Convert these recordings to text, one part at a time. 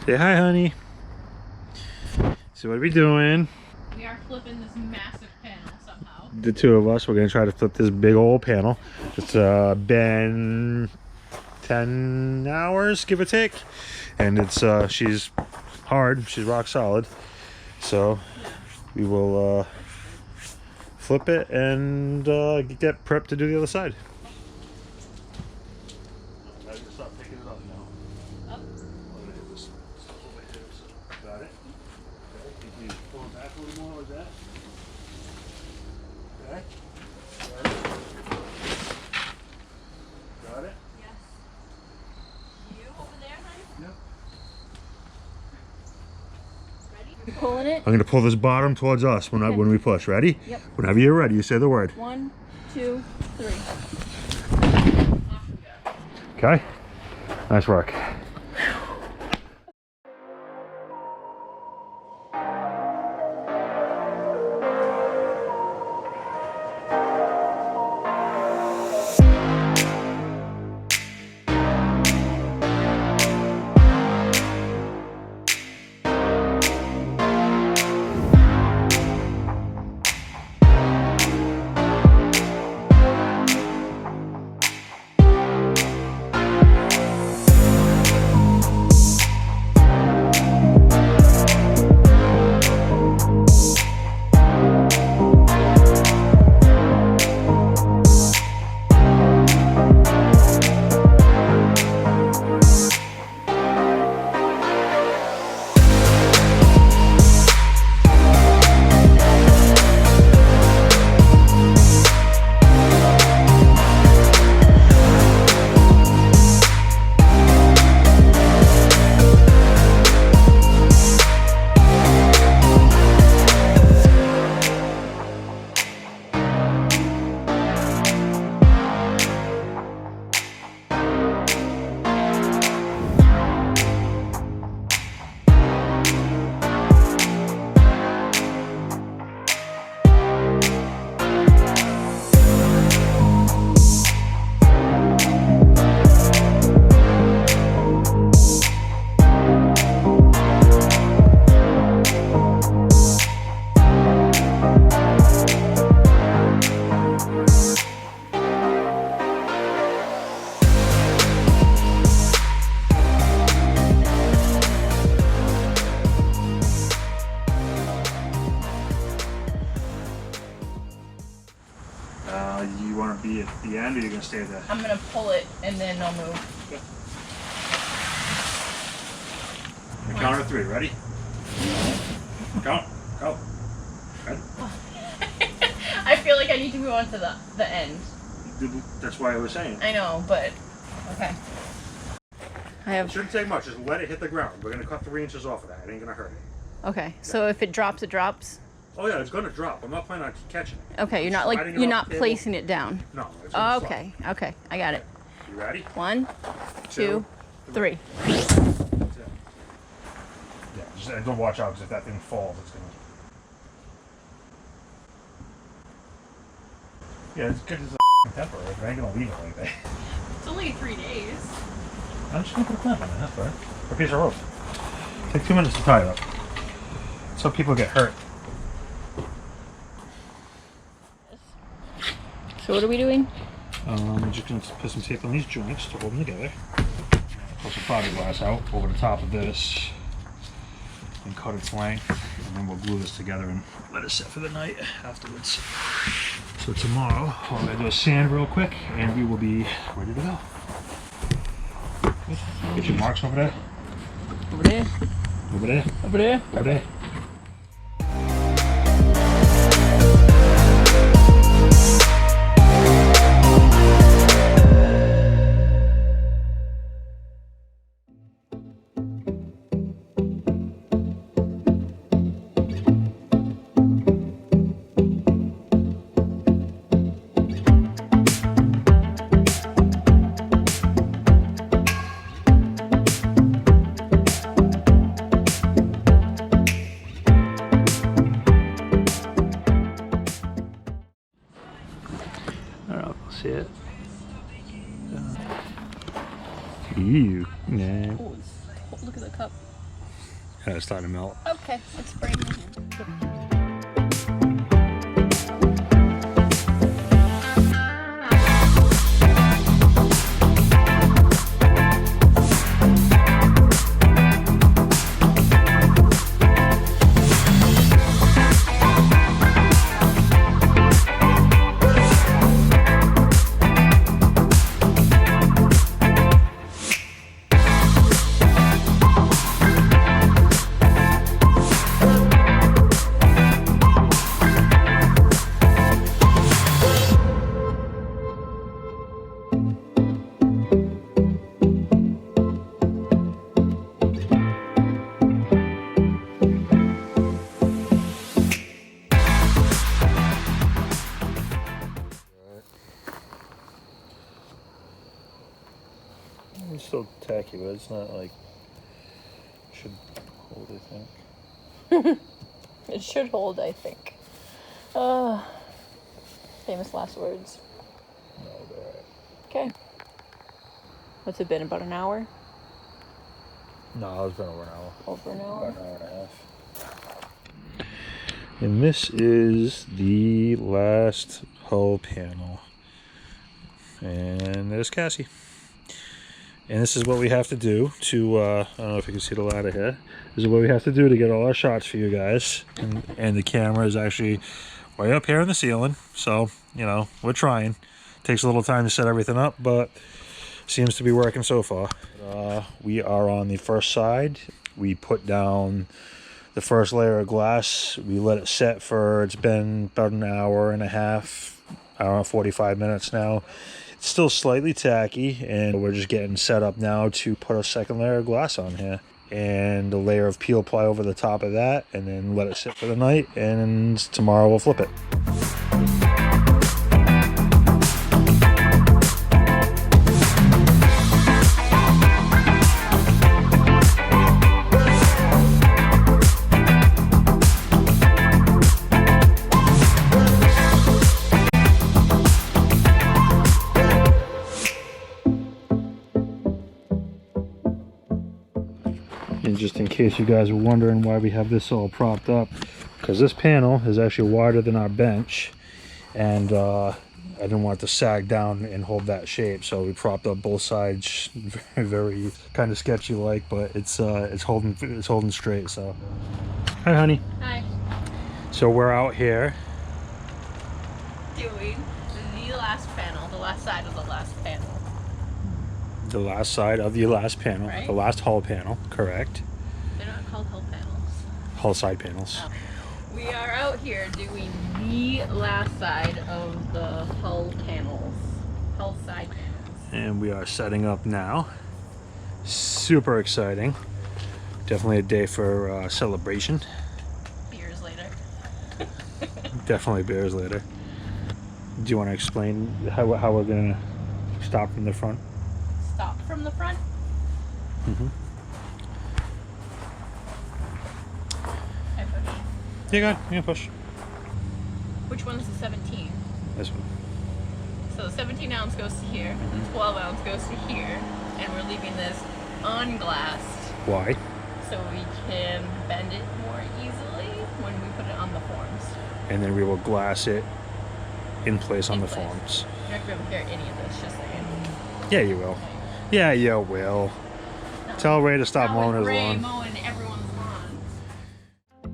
Say hi, honey. So what are we doing? We are flipping this massive panel somehow. The two of us, we're gonna try to flip this big old panel. It's been 10 hours, give or take. And it's she's hard, she's rock solid. So we will flip it and get prepped to do the other side. I just stop picking it up now. Up. Got it. Okay. Can you pull it back a little more like that? Okay. Got it? Yes. You over there, honey? Yep. Ready? You're pulling it? I'm going to pull this bottom towards us when we push. Ready? Yep. Whenever you're ready, you say the word. 1, 2, 3. Okay? Nice work. You want to be at the end, or you're going to stay there? I'm going to pull it and then I'll move. Okay. The count of 3, ready? Count. Go. Ready? I feel like I need to move on to the end. That's why I was saying. I know, but okay. It shouldn't take much. Just let it hit the ground. We're going to cut 3 inches off of that. It ain't going to hurt it. Okay, so if it drops, it drops? Oh yeah, it's going to drop. I'm not planning on catching it. Okay, you're not placing it down. No. It's Oh, okay, okay, I got it. You ready? 1, 2, 3. That's it. Yeah, just don't watch out, because if that thing falls, it's going to... Yeah, it's good as a temper. I ain't going to leave it like that. It's only 3 days. I'm just going to put a clamp on it, that's right. Or a piece of rope. Take 2 minutes to tie it up. So people get hurt. So what are we doing? I'm just going to put some tape on these joints to hold them together. Pull some fiberglass out over the top of this and cut its length, and then we'll glue this together and let it sit for the night afterwards. So tomorrow, all I'm going to do is sand real quick and we will be ready to go. Get your marks over there. Over there. Over there. Over there. Over there. See it? Ew. Nah. Oh, look at the cup. And it's starting to melt. Okay, let's bring it in. It's still tacky, but it's not like should hold, I think. It should hold, I think. Famous last words. No, they're alright. Okay. What's it been, about an hour? No, it's been over an hour. Over an hour? About an hour and a half. And this is the last hull panel. And there's Cassie. And this is what we have to do to, I don't know if you can see the ladder here. This is what we have to do to get all our shots for you guys. And the camera is actually way up here in the ceiling. So, you know, we're trying. Takes a little time to set everything up, but seems to be working so far. We are on the first side. We put down the first layer of glass. We let it set for, it's been about an hour and a half, I don't know, 45 minutes now. It's still slightly tacky, and we're just getting set up now to put a second layer of glass on here. And a layer of peel ply over the top of that, and then let it sit for the night, and tomorrow we'll flip it. And just in case you guys were wondering why we have this all propped up, because this panel is actually wider than our bench, and I didn't want it to sag down and hold that shape, so we propped up both sides. Very kind of sketchy like, but it's holding straight. So hi honey. Hi. So we're out here Doing the last panel, the last side of the last panel. the last side of the last panel, Right. the last hull panel, correct? They're not called hull panels. Hull side panels. Oh. We are out here doing the last side of the hull panels. Hull side panels. And we are setting up now. Super exciting. Definitely a day for celebration. Years later. Definitely beers later. Do you want to explain how we're gonna stop from the front? Stop from the front. Mm-hmm. I push. Yeah, go ahead. Yeah, push. Which one's the 17? This one. So the 17 ounce goes to here, the 12 ounce goes to here, and we're leaving this unglassed Why? so we can bend it more easily when we put it on the forms. And then we will glass it in place on In the place. forms. You're not going to be able to hear any of this, just saying. Yeah, you will. Yeah, you will. No. Tell Ray to stop Not mowing with his Ray lawn. mowing everyone's lawn.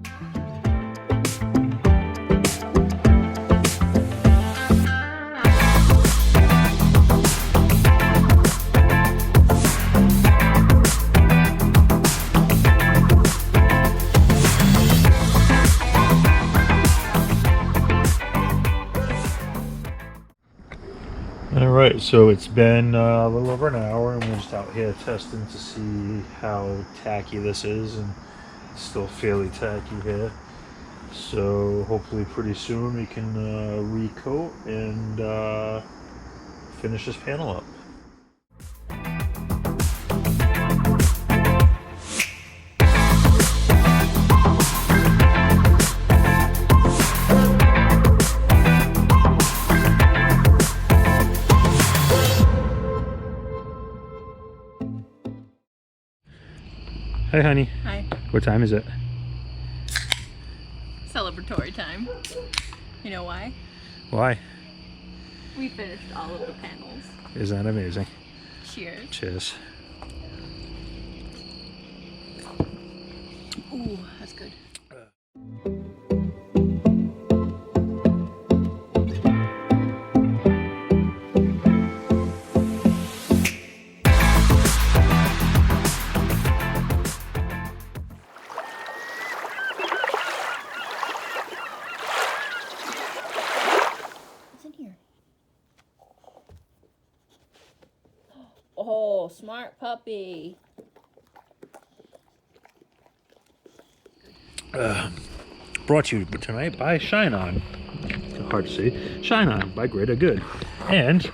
Alright, so it's been a little over an hour and we're just out here testing to see how tacky this is, and it's still fairly tacky here. So hopefully pretty soon we can recoat and finish this panel up. Hey honey. Hi. What time is it? Celebratory time. You know why? Why? We finished all of the panels. Isn't that amazing? Cheers. Cheers. Ooh, that's good. What's in here? Oh, smart puppy. Brought to you tonight by Shine On. Hard to see. Shine On by Greater Good. And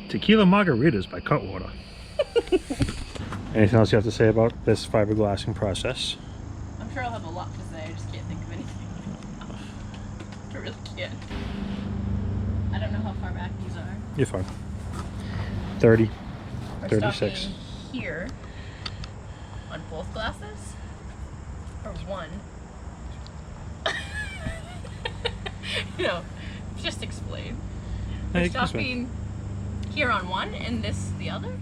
Tequila Margaritas by Cutwater. Anything else you have to say about this fiberglassing process? I'm sure I'll have a lot to say. I just can't think of anything. I really can't. I don't know how far back these are. You're fine. 30, We're 36. stopping here on both glasses? Or one? No, just explain. Yeah, We're you can explain. stopping here on one and this the other?